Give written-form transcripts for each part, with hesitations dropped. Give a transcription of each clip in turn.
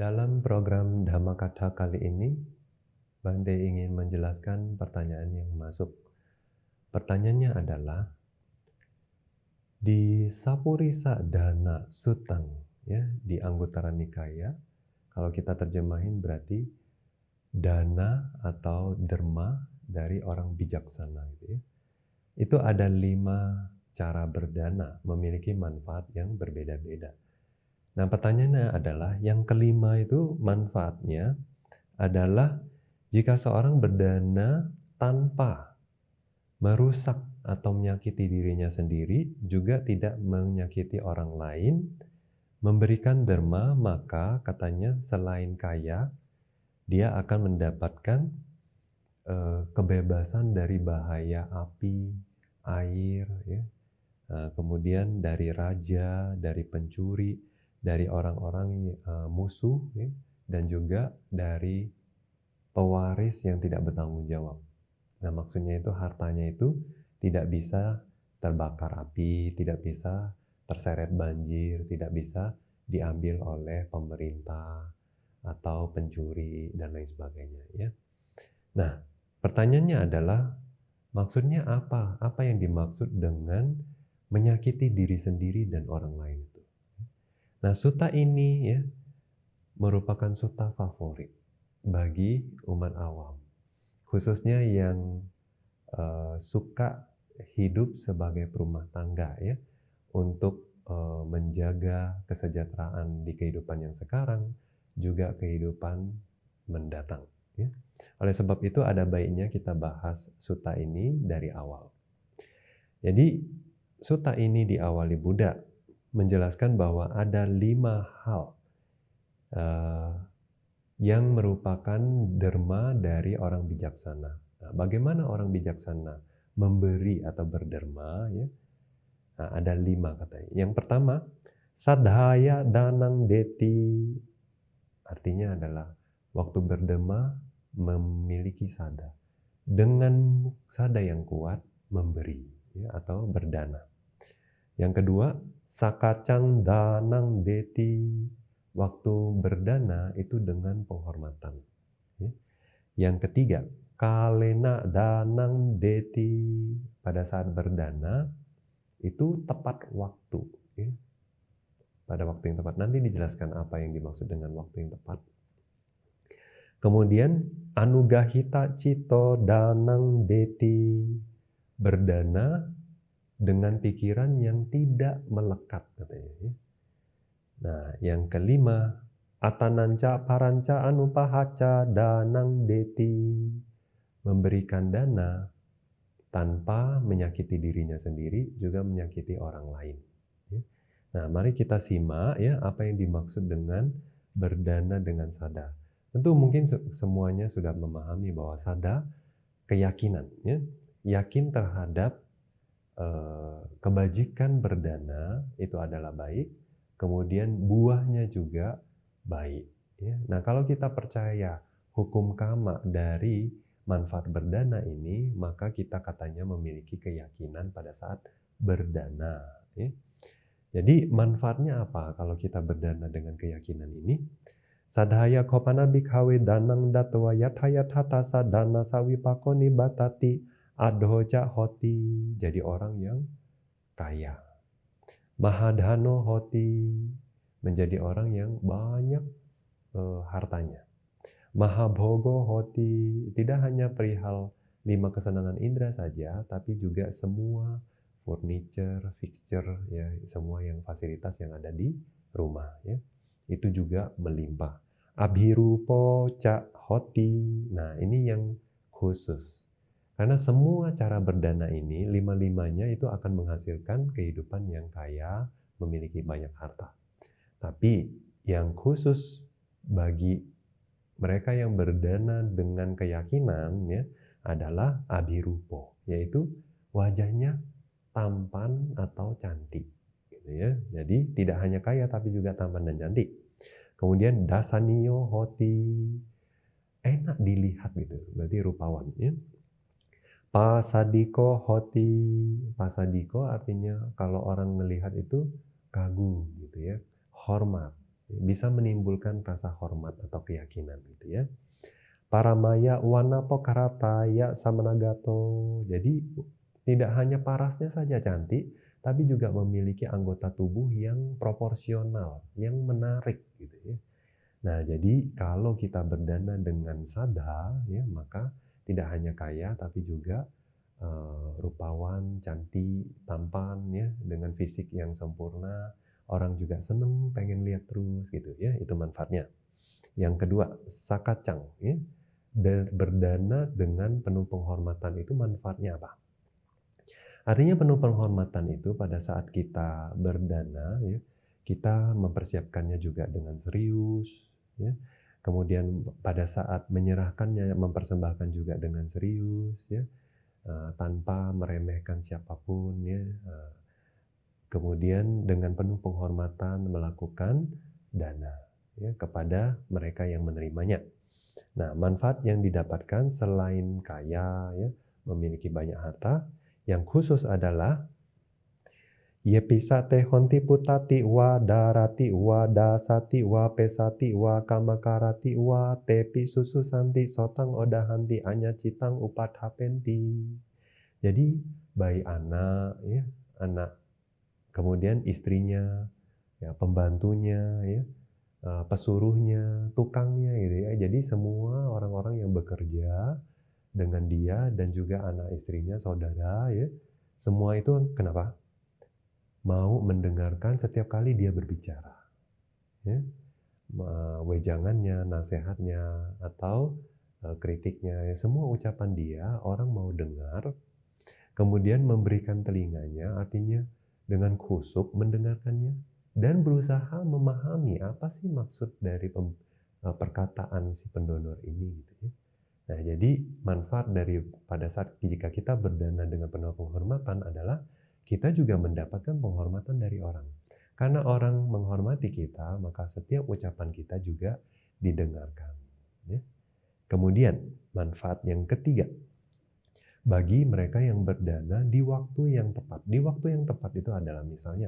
Dalam program Dhammakatha kali ini, Bante ingin menjelaskan pertanyaan yang masuk. Pertanyaannya adalah, di Sapurisa Dana Sutang, ya, di Anguttara Nikaya, kalau kita terjemahin berarti dana atau derma dari orang bijaksana, gitu ya. Itu ada 5 cara berdana, memiliki manfaat yang berbeda-beda. Nah, pertanyaannya adalah, yang kelima itu manfaatnya adalah jika seorang berdana tanpa merusak atau menyakiti dirinya sendiri, juga tidak menyakiti orang lain, memberikan derma, maka katanya selain kaya, dia akan mendapatkan kebebasan dari bahaya api, air, ya. Kemudian dari raja, dari pencuri, dari orang-orang musuh, ya, dan juga dari pewaris yang tidak bertanggung jawab. Nah, maksudnya itu hartanya itu tidak bisa terbakar api, tidak bisa terseret banjir, tidak bisa diambil oleh pemerintah atau pencuri dan lain sebagainya, ya. Nah, pertanyaannya adalah, maksudnya apa? Apa yang dimaksud dengan menyakiti diri sendiri dan orang lain itu? Nah, sutta ini, ya, merupakan sutta favorit bagi umat awam, khususnya yang suka hidup sebagai perumah tangga, ya, untuk menjaga kesejahteraan di kehidupan yang sekarang, juga kehidupan mendatang, ya. Oleh sebab itu ada baiknya kita bahas sutta ini dari awal. Jadi sutta ini diawali Buddha menjelaskan bahwa ada 5 hal yang merupakan derma dari orang bijaksana. Nah, bagaimana orang bijaksana memberi atau berderma, ya? Nah, ada 5 katanya. Yang pertama, sadhaya danang deti. Artinya adalah waktu berderma memiliki sada. Dengan sada yang kuat memberi, ya, atau berdana. Yang kedua, sakacang danang deti. Waktu berdana itu dengan penghormatan, ya. Yang ketiga, kalena danang deti. Pada saat berdana itu tepat waktu, ya. Pada waktu yang tepat. Nanti dijelaskan apa yang dimaksud dengan waktu yang tepat. Kemudian anugahita cito danang deti. Berdana dengan pikiran yang tidak melekat, katanya, ya. Nah, yang kelima, atananca paranca anupahaca danang deti. Memberikan dana tanpa menyakiti dirinya sendiri, juga menyakiti orang lain, ya. Nah, mari kita simak, ya, apa yang dimaksud dengan berdana dengan sada. Tentu mungkin semuanya sudah memahami bahwa sada keyakinan, ya. Yakin terhadap kebajikan berdana itu adalah baik, kemudian buahnya juga baik, ya. Nah, kalau kita percaya hukum kama dari manfaat berdana ini, maka kita katanya memiliki keyakinan pada saat berdana, ya. Jadi manfaatnya apa kalau kita berdana dengan keyakinan ini? Sadhaya kopana bikhawe danang datwa yathayat hatasa dana sawipakoni batati adhoja hoti. Jadi orang yang kaya. Mahadhano hoti. Menjadi orang yang banyak hartanya. Mahabhogo hoti. Tidak hanya perihal 5 kesenangan indera saja, tapi juga semua furniture, fixture, ya, semua yang fasilitas yang ada di rumah, ya, itu juga melimpah. Abhirupo ca hoti. Nah, ini yang khusus. Karena semua cara berdana ini, 5-5-nya itu akan menghasilkan kehidupan yang kaya, memiliki banyak harta. Tapi yang khusus bagi mereka yang berdana dengan keyakinan, ya, adalah abhirupo, yaitu wajahnya tampan atau cantik, gitu, ya. Jadi tidak hanya kaya tapi juga tampan dan cantik. Kemudian dasaniyo hoti, enak dilihat gitu, berarti rupawan, ya. Pasadiko hoti. Pasadiko artinya kalau orang melihat itu kagum, gitu ya, hormat, bisa menimbulkan rasa hormat atau keyakinan gitu ya. Paramaya wanapo karataya samanagato. Jadi tidak hanya parasnya saja cantik, tapi juga memiliki anggota tubuh yang proporsional, yang menarik gitu ya. Nah, jadi kalau kita berdana dengan sadha ya, maka tidak hanya kaya tapi juga rupawan, cantik, tampan ya, dengan fisik yang sempurna. Orang juga seneng, pengen lihat terus gitu ya, itu manfaatnya. Yang kedua, sakacang ya. Berdana dengan penuh penghormatan itu manfaatnya apa? Artinya penuh penghormatan itu pada saat kita berdana ya, kita mempersiapkannya juga dengan serius ya. Kemudian pada saat menyerahkannya mempersembahkan juga dengan serius ya, tanpa meremehkan siapapun ya. Kemudian dengan penuh penghormatan melakukan dana ya, kepada mereka yang menerimanya. Nah, manfaat yang didapatkan selain kaya ya, memiliki banyak harta, yang khusus adalah Yepisate honti putati wa darati wa dasati wa pesati wa kamakarati wa tepi sususanti sotang odahanti anyacitang upathapenti. Jadi baik anak ya, anak kemudian istrinya, ya pembantunya ya, pesuruhnya, tukangnya gitu ya. Jadi semua orang-orang yang bekerja dengan dia dan juga anak istrinya, saudara ya, semua itu kenapa? Mau mendengarkan setiap kali dia berbicara ya, wejangannya, nasihatnya atau kritiknya ya, semua ucapan dia orang mau dengar, kemudian memberikan telinganya, artinya dengan khusyuk mendengarkannya dan berusaha memahami apa sih maksud dari perkataan si pendonor ini gitu ya. Nah, jadi manfaat dari pada saat jika kita berdana dengan penuh penghormatan adalah kita juga mendapatkan penghormatan dari orang. Karena orang menghormati kita, maka setiap ucapan kita juga didengarkan. Ya. Kemudian, manfaat yang ketiga, bagi mereka yang berdana di waktu yang tepat. Di waktu yang tepat itu adalah misalnya,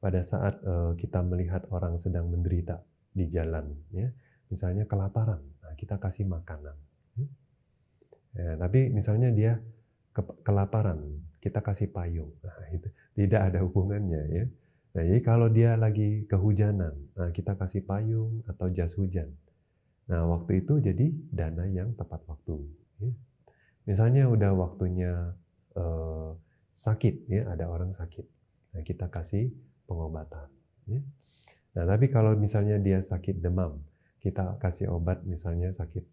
pada saat kita melihat orang sedang menderita di jalan, ya, misalnya kelaparan, nah kita kasih makanan. Ya, tapi misalnya dia kelaparan, kita kasih payung. Nah, itu tidak ada hubungannya ya. Nah, jadi kalau dia lagi kehujanan, nah kita kasih payung atau jas hujan. Nah, waktu itu jadi dana yang tepat waktu. Ya. Misalnya udah waktunya sakit, ya ada orang sakit. Nah, kita kasih pengobatan. Ya. Nah, tapi kalau misalnya dia sakit demam, kita kasih obat misalnya sakit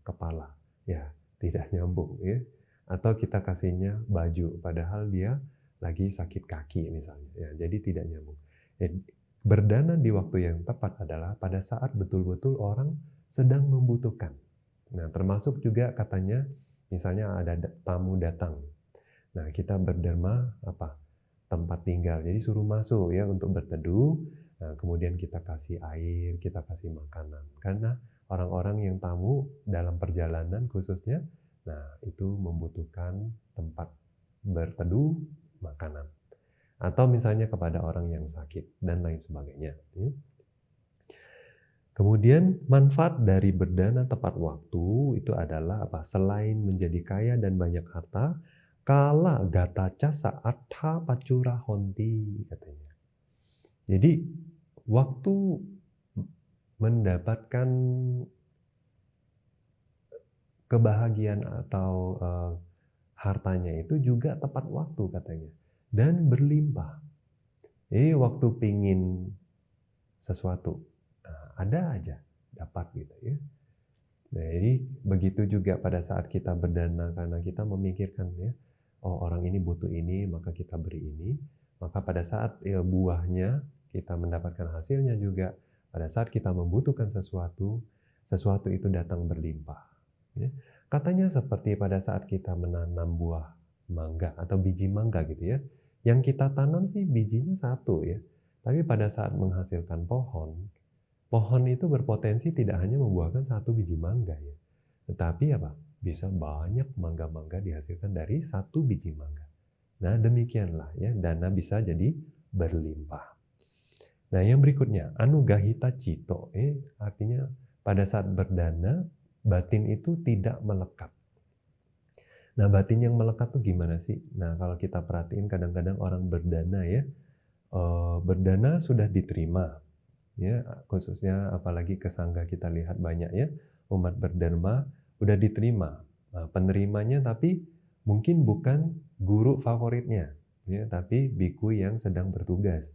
kepala, ya tidak nyambung ya. Atau kita kasihnya baju, padahal dia lagi sakit kaki misalnya, ya jadi tidak nyambung. Berdana di waktu yang tepat adalah pada saat betul-betul orang sedang membutuhkan. Nah, termasuk juga katanya, misalnya ada tamu datang. Nah, kita berderma apa? Tempat tinggal. Jadi suruh masuk ya untuk berteduh. Nah, kemudian kita kasih air, kita kasih makanan. Karena orang-orang yang tamu dalam perjalanan khususnya, nah itu membutuhkan tempat berteduh, makanan. Atau misalnya kepada orang yang sakit dan lain sebagainya. Ya. Kemudian manfaat dari berdana tepat waktu itu adalah apa? Selain menjadi kaya dan banyak harta, kala gataca saat pacura honti katanya. Jadi waktu mendapatkan kebahagiaan atau hartanya itu juga tepat waktu katanya dan berlimpah. Jadi waktu pingin sesuatu ada aja dapat gitu ya. Nah, jadi begitu juga pada saat kita berdana karena kita memikirkan ya, oh orang ini butuh ini maka kita beri ini, maka pada saat ya, buahnya kita mendapatkan hasilnya juga pada saat kita membutuhkan sesuatu, sesuatu itu datang berlimpah. Ya. Katanya seperti pada saat kita menanam buah mangga atau biji mangga gitu ya, yang kita tanam sih bijinya satu ya, tapi pada saat menghasilkan pohon itu berpotensi tidak hanya membuahkan satu biji mangga ya, tetapi apa? Bisa banyak mangga-mangga dihasilkan dari satu biji mangga. Nah, demikianlah ya, dana bisa jadi berlimpah. Nah, yang berikutnya, anugahita cito, artinya pada saat berdana, batin itu tidak melekat. Nah, batin yang melekat tuh gimana sih? Nah, kalau kita perhatiin kadang-kadang orang berdana ya, berdana sudah diterima, ya khususnya apalagi ke sangga kita lihat banyak ya, umat berdharma udah diterima. Nah, penerimanya tapi mungkin bukan guru favoritnya, ya, tapi biku yang sedang bertugas.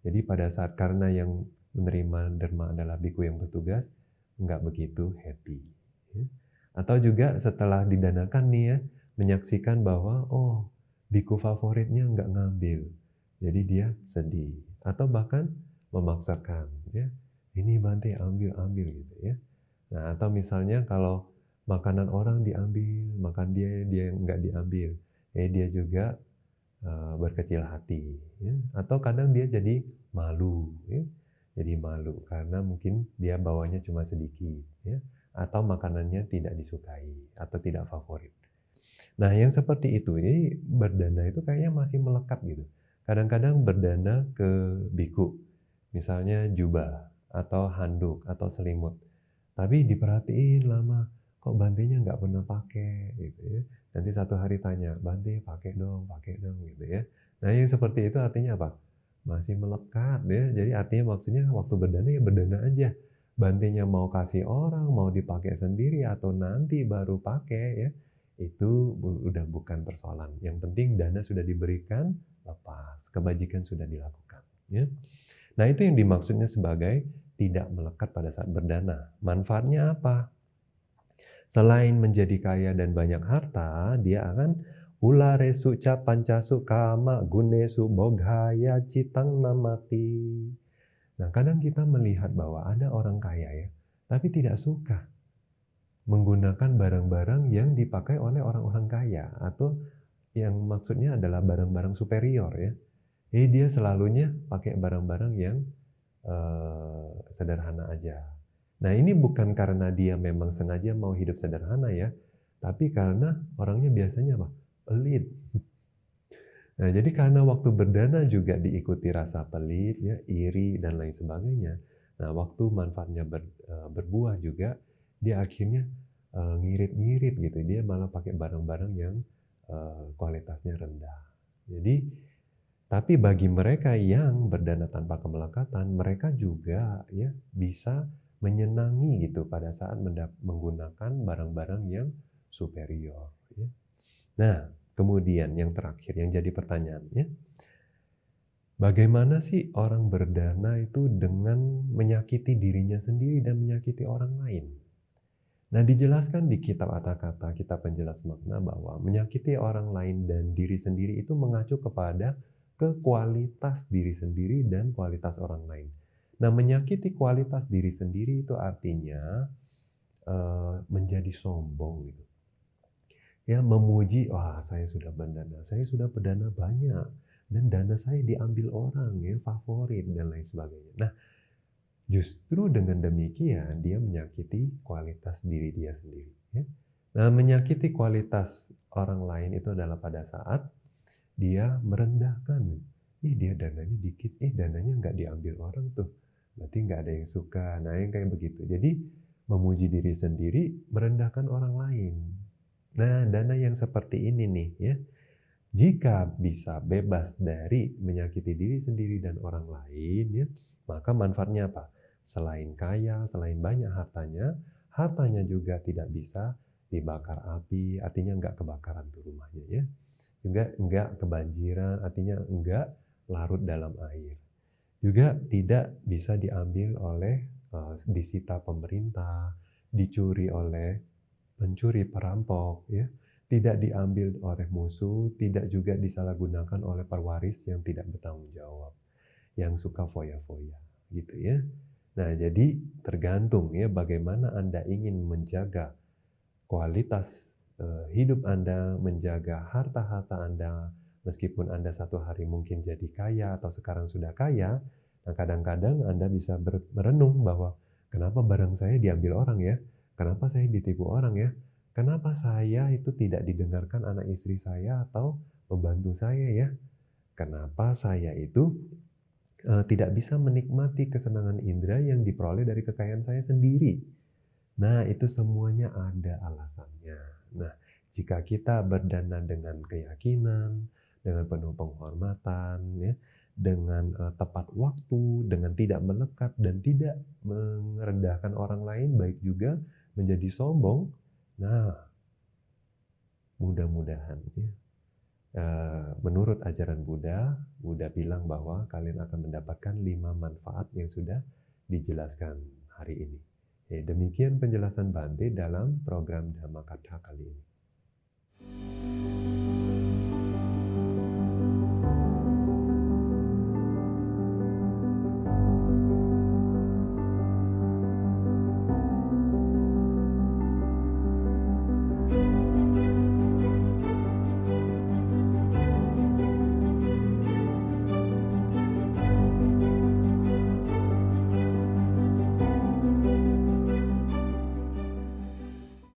Jadi pada saat karena yang menerima dharma adalah biku yang bertugas, nggak begitu happy. Ya. Atau juga setelah didanakan nih ya, menyaksikan bahwa oh biku favoritnya nggak ngambil, jadi dia sedih. Atau bahkan memaksakan, ya ini Bante ambil gitu ya. Nah atau misalnya kalau makanan orang diambil, makan dia nggak diambil, dia juga berkecil hati, ya. Atau kadang dia jadi malu, ya. Jadi malu karena mungkin dia bawanya cuma sedikit, ya. Atau makanannya tidak disukai atau tidak favorit. Nah yang seperti itu ini berdana itu kayaknya masih melekat gitu. Kadang-kadang berdana ke biku, misalnya jubah atau handuk atau selimut. Tapi diperhatiin lama, kok Bantenya nggak pernah pakai gitu ya. Nanti satu hari tanya, Bante pakai dong gitu ya. Nah yang seperti itu artinya apa? Masih melekat ya. Jadi artinya maksudnya waktu berdana ya berdana aja. Bantenya mau kasih orang, mau dipakai sendiri atau nanti baru pakai ya. Itu udah bukan persoalan. Yang penting dana sudah diberikan, lepas. Kebajikan sudah dilakukan. Ya. Nah itu yang dimaksudnya sebagai tidak melekat pada saat berdana. Manfaatnya apa? Selain menjadi kaya dan banyak harta, dia akan ularesu ca pancasu kama gunesu boghaya citang namati. Nah kadang kita melihat bahwa ada orang kaya ya, tapi tidak suka menggunakan barang-barang yang dipakai oleh orang-orang kaya atau yang maksudnya adalah barang-barang superior ya. Dia selalunya pakai barang-barang yang sederhana aja. Nah ini bukan karena dia memang sengaja mau hidup sederhana ya, tapi karena orangnya biasanya apa? Pelit. Nah jadi karena waktu berdana juga diikuti rasa pelit, ya, iri dan lain sebagainya. Nah waktu manfaatnya berbuah juga, dia akhirnya ngirit-ngirit gitu. Dia malah pakai barang-barang yang kualitasnya rendah. Jadi tapi bagi mereka yang berdana tanpa kemelekatan, mereka juga ya bisa menyenangi gitu pada saat menggunakan barang-barang yang superior. Ya. Nah, kemudian yang terakhir yang jadi pertanyaannya, bagaimana sih orang berdana itu dengan menyakiti dirinya sendiri dan menyakiti orang lain? Nah, dijelaskan di kitab Atakata, kitab penjelas makna bahwa menyakiti orang lain dan diri sendiri itu mengacu kepada ke kualitas diri sendiri dan kualitas orang lain. Nah, menyakiti kualitas diri sendiri itu artinya menjadi sombong gitu. Ya, memuji, wah saya sudah berdana banyak dan dana saya diambil orang ya, favorit dan lain sebagainya. Nah, justru dengan demikian dia menyakiti kualitas diri dia sendiri. Ya. Nah, menyakiti kualitas orang lain itu adalah pada saat dia merendahkan. Dia dananya dikit, dananya nggak diambil orang tuh. Berarti nggak ada yang suka. Nah, yang kayak begitu. Jadi, memuji diri sendiri, merendahkan orang lain. Nah, dana yang seperti ini nih ya, jika bisa bebas dari menyakiti diri sendiri dan orang lain ya, maka manfaatnya apa? Selain kaya, selain banyak hartanya juga tidak bisa dibakar api, artinya enggak kebakaran tuh rumahnya ya. Juga enggak kebanjiran, artinya enggak larut dalam air. Juga tidak bisa diambil oleh disita pemerintah, dicuri oleh pencuri, perampok, ya, tidak diambil oleh musuh, tidak juga disalahgunakan oleh pewaris yang tidak bertanggung jawab, yang suka foya-foya, gitu ya. Nah, jadi tergantung ya bagaimana Anda ingin menjaga kualitas hidup Anda, menjaga harta-harta Anda, meskipun Anda satu hari mungkin jadi kaya atau sekarang sudah kaya. Nah, kadang-kadang Anda bisa merenung bahwa kenapa barang saya diambil orang ya? Kenapa saya ditipu orang ya? Kenapa saya itu tidak didengarkan anak istri saya atau pembantu saya ya? Kenapa saya itu tidak bisa menikmati kesenangan indera yang diperoleh dari kekayaan saya sendiri. Nah, itu semuanya ada alasannya. Nah, jika kita berdana dengan keyakinan, dengan penuh penghormatan, ya, dengan tepat waktu, dengan tidak melekat dan tidak merendahkan orang lain, baik juga menjadi sombong. Nah, mudah-mudahan ya, menurut ajaran Buddha, Buddha bilang bahwa kalian akan mendapatkan 5 manfaat yang sudah dijelaskan hari ini. Ya, demikian penjelasan Bante dalam program Dhammakatha kali ini.